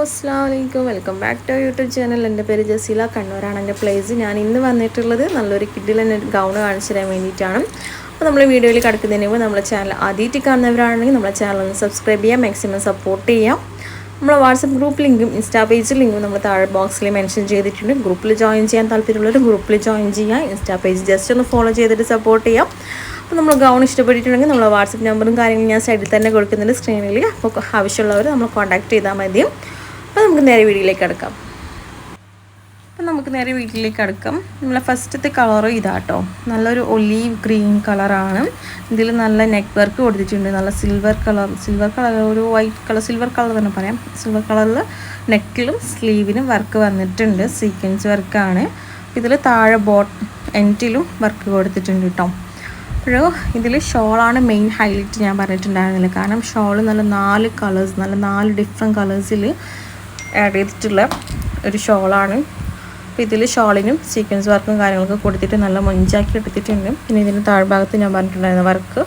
അസ്സലാമലൈക്കും welcome back to YouTube channel. എൻ്റെ പേര് ജസീല, കണ്ണൂരാണ് എൻ്റെ പ്ലേസ്. ഞാൻ ഇന്ന് വന്നിട്ടുള്ളത് നല്ലൊരു കിഡിലൻ ഗൗൺ കാണിച്ചു തരാൻ വേണ്ടിയിട്ടാണ്. അപ്പോൾ നമ്മൾ വീഡിയോയിൽ കിടക്കുന്നതിന് മുമ്പ് നമ്മളെ ചാനൽ ആദ്യമായിട്ട് കാണുന്നവരാണെങ്കിൽ നമ്മളെ ചാനൽ ഒന്ന് സബ്സ്ക്രൈബ് ചെയ്യാം, മാക്സിമം സപ്പോർട്ട് ചെയ്യാം. നമ്മളെ വാട്സപ്പ് ഗ്രൂപ്പ് ലിങ്കും ഇൻസ്റ്റാ പേജ് ലിങ്കും നമ്മൾ താഴെ ബോക്സിൽ മെൻഷൻ ചെയ്തിട്ടുണ്ട്. ഗ്രൂപ്പിൽ ജോയിൻ ചെയ്യാൻ താല്പര്യമുള്ളവർ ഗ്രൂപ്പിൽ ജോയിൻ ചെയ്യാം. ഇൻസ്റ്റാ പേജ് ജസ്റ്റ് ഒന്ന് ഫോളോ ചെയ്തിട്ട് സപ്പോർട്ട് ചെയ്യാം. അപ്പോൾ നമ്മൾ ഗൗൺ ഇഷ്ടപ്പെട്ടിട്ടുണ്ടെങ്കിൽ നമ്മൾ വാട്സപ്പ് നമ്പറും കാര്യങ്ങളും ഞാൻ സൈഡിൽ തന്നെ കൊടുക്കുന്നുണ്ട് സ്ക്രീനിൽ. അപ്പോൾ ആവശ്യമുള്ളവർ നമ്മൾ കോൺടാക്ട് ചെയ്താൽ മതി. അപ്പോൾ നമുക്ക് നേരെ വീഡിയോയിലേക്ക് കിടക്കാം. നമ്മളെ ഫസ്റ്റത്തെ കളർ ഇതാട്ടോ, നല്ലൊരു ഒലീവ് ഗ്രീൻ കളറാണ്. ഇതിൽ നല്ല നെക്ക് വർക്ക് കൊടുത്തിട്ടുണ്ട്, നല്ല സിൽവർ കളർ ഒരു വൈറ്റ് കളർ സിൽവർ കളർ തന്നെ പറയാം. സിൽവർ കളറിൽ നെക്കിലും സ്ലീവിനും വർക്ക് വന്നിട്ടുണ്ട്, സീക്വൻസ് വർക്കാണ്. ഇതിൽ താഴെ എൻഡിലും വർക്ക് കൊടുത്തിട്ടുണ്ട് കേട്ടോ. അപ്പോൾ ഇതിൽ ഷോളാണ് മെയിൻ ഹൈലൈറ്റ് ഞാൻ പറഞ്ഞിട്ടുണ്ടായിരുന്നില്ല, കാരണം ഷോൾ നല്ല 4 ഡിഫറെൻറ്റ് കളേഴ്സിൽ ആഡ് ചെയ്തിട്ടുള്ള ഒരു ഷോളാണ്. അപ്പോൾ ഇതിൽ ഷോളിനും സീക്വൻസ് വർക്കും കാര്യങ്ങളൊക്കെ കൊടുത്തിട്ട് നല്ല മൊഞ്ചാക്കി എടുത്തിട്ടുണ്ട്. പിന്നെ ഇതിന് താഴ്ഭാഗത്ത് ഞാൻ പറഞ്ഞിട്ടുണ്ടായിരുന്ന വർക്ക്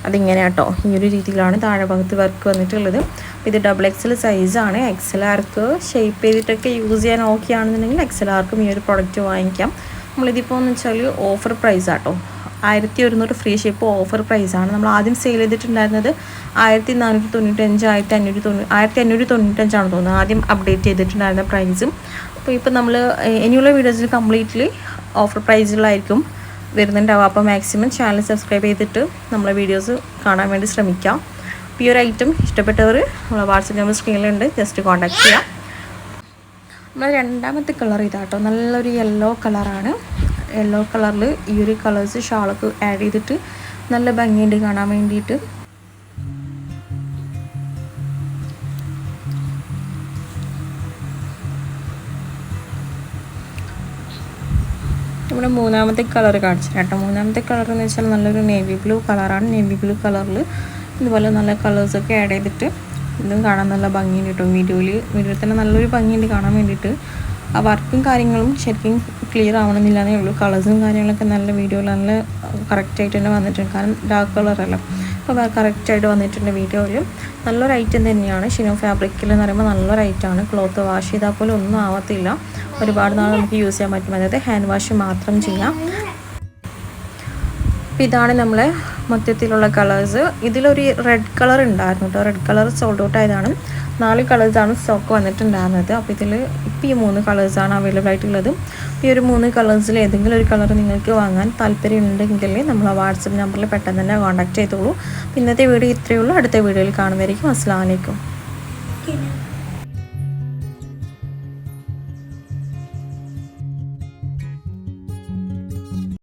അതിങ്ങനെ കേട്ടോ, ഈ ഒരു രീതിയിലാണ് താഴെ ഭാഗത്ത് വർക്ക് വന്നിട്ടുള്ളത്. ഇത് XXL സൈസാണ്. XLർക്ക് ഷേപ്പ് ചെയ്തിട്ടൊക്കെ യൂസ് ചെയ്യാൻ ഓക്കെ ആണെന്നുണ്ടെങ്കിൽ XLർക്കും ഈ ഒരു പ്രൊഡക്റ്റ് വാങ്ങിക്കാം. നമ്മളിതിപ്പോൾ എന്ന് വെച്ചാൽ ഓഫർ പ്രൈസ് ആട്ടോ, 1100 ഫ്രീ ഷിപ്പ് ഓഫർ പ്രൈസാണ്. നമ്മൾ ആദ്യം സെയിൽ ചെയ്തിട്ടുണ്ടായിരുന്നത് 1495, 1595 തോന്നുന്നത് ആദ്യം അപ്ഡേറ്റ് ചെയ്തിട്ടുണ്ടായിരുന്ന പ്രൈസും. അപ്പോൾ ഇപ്പോൾ നമ്മൾ ഇനിയുള്ള വീഡിയോസിൽ കംപ്ലീറ്റ്ലി ഓഫർ പ്രൈസിലായിരിക്കും വരുന്നുണ്ടാവുക. അപ്പോൾ മാക്സിമം ചാനൽ സബ്സ്ക്രൈബ് ചെയ്തിട്ട് നമ്മളെ വീഡിയോസ് കാണാൻ വേണ്ടി ശ്രമിക്കാം. അപ്പോൾ ഈ ഒരു ഐറ്റം ഇഷ്ടപ്പെട്ടവർ നമ്മളെ വാട്സപ്പ് നമ്പർ സ്ക്രീനിലുണ്ട്, ജസ്റ്റ് കോൺടാക്ട് ചെയ്യാം. നമ്മൾ രണ്ടാമത്തെ കളർ ഇതാട്ടോ, നല്ലൊരു യെല്ലോ കളറാണ്. യെല്ലോ കളറിൽ ഈ ഒരു കളേഴ്സ് ഷാളൊക്കെ ആഡ് ചെയ്തിട്ട് നല്ല ഭംഗിയുണ്ട് കാണാൻ വേണ്ടിയിട്ട്. നമ്മുടെ മൂന്നാമത്തെ കളർ കാണിച്ചു കേട്ടോ. മൂന്നാമത്തെ കളർ എന്ന് വെച്ചാൽ നല്ലൊരു നേവി ബ്ലൂ കളറാണ്. നേവി ബ്ലൂ കളറിൽ ഇതുപോലെ നല്ല കളേഴ്സൊക്കെ ആഡ് ചെയ്തിട്ട് ഇതും കാണാൻ നല്ല ഭംഗിയുണ്ട് കേട്ടോ. വീഡിയോയിൽ തന്നെ നല്ലൊരു ഭംഗിയുണ്ട് കാണാൻ വേണ്ടിയിട്ട്. ആ വർക്കും കാര്യങ്ങളും ശരിക്കും ക്ലിയർ ആവണമെന്നില്ലാന്നേ ഉള്ളൂ. കളേഴ്സും കാര്യങ്ങളൊക്കെ നല്ല വീഡിയോയിൽ നല്ല കറക്റ്റായിട്ട് തന്നെ വന്നിട്ടുണ്ട്, കാരണം ഡാർക്ക് കളറല്ല. അപ്പോൾ കറക്റ്റായിട്ട് വന്നിട്ടുണ്ട് വീഡിയോയിൽ. നല്ലൊരു ഐറ്റം തന്നെയാണ്. ഷിനോ ഫാബ്രിക്കിൽ എന്ന് പറയുമ്പോൾ നല്ലൊരു ഐറ്റമാണ്. ക്ലോത്ത് വാഷ് ചെയ്താൽ പോലും ഒന്നും ആവത്തില്ല, ഒരുപാട് നാൾ നമുക്ക് യൂസ് ചെയ്യാൻ പറ്റും. അതായത് ഹാൻഡ് വാഷ് മാത്രം ചെയ്യാം. അപ്പോൾ ഇതാണ് നമ്മളെ മൊത്തത്തിലുള്ള കളേഴ്സ്. ഇതിലൊരു റെഡ് കളർ ഉണ്ടായിരുന്നു കേട്ടോ. റെഡ് കളർ സോൾഡ് ഔട്ട് ആയതാണ്. 4 കളേഴ്സാണ് സ്റ്റോക്ക് വന്നിട്ടുണ്ടായിരുന്നത്. അപ്പോൾ ഇതിൽ ഇപ്പോൾ ഈ 3 കളേഴ്സാണ് അവൈലബിൾ ആയിട്ടുള്ളത്. ഈ ഒരു 3 കളേഴ്സിൽ ഏതെങ്കിലും ഒരു കളർ നിങ്ങൾക്ക് വാങ്ങാൻ താല്പര്യമുണ്ടെങ്കിൽ നമ്മൾ വാട്സപ്പ് നമ്പറിൽ പെട്ടെന്ന് തന്നെ കോൺടാക്ട് ചെയ്തോളൂ. ഇന്നത്തെ വീഡിയോ ഇത്രയേ ഉള്ളൂ. അടുത്ത വീഡിയോയിൽ കാണുന്നതായിരിക്കും. അസ്സലാമു അലൈക്കും.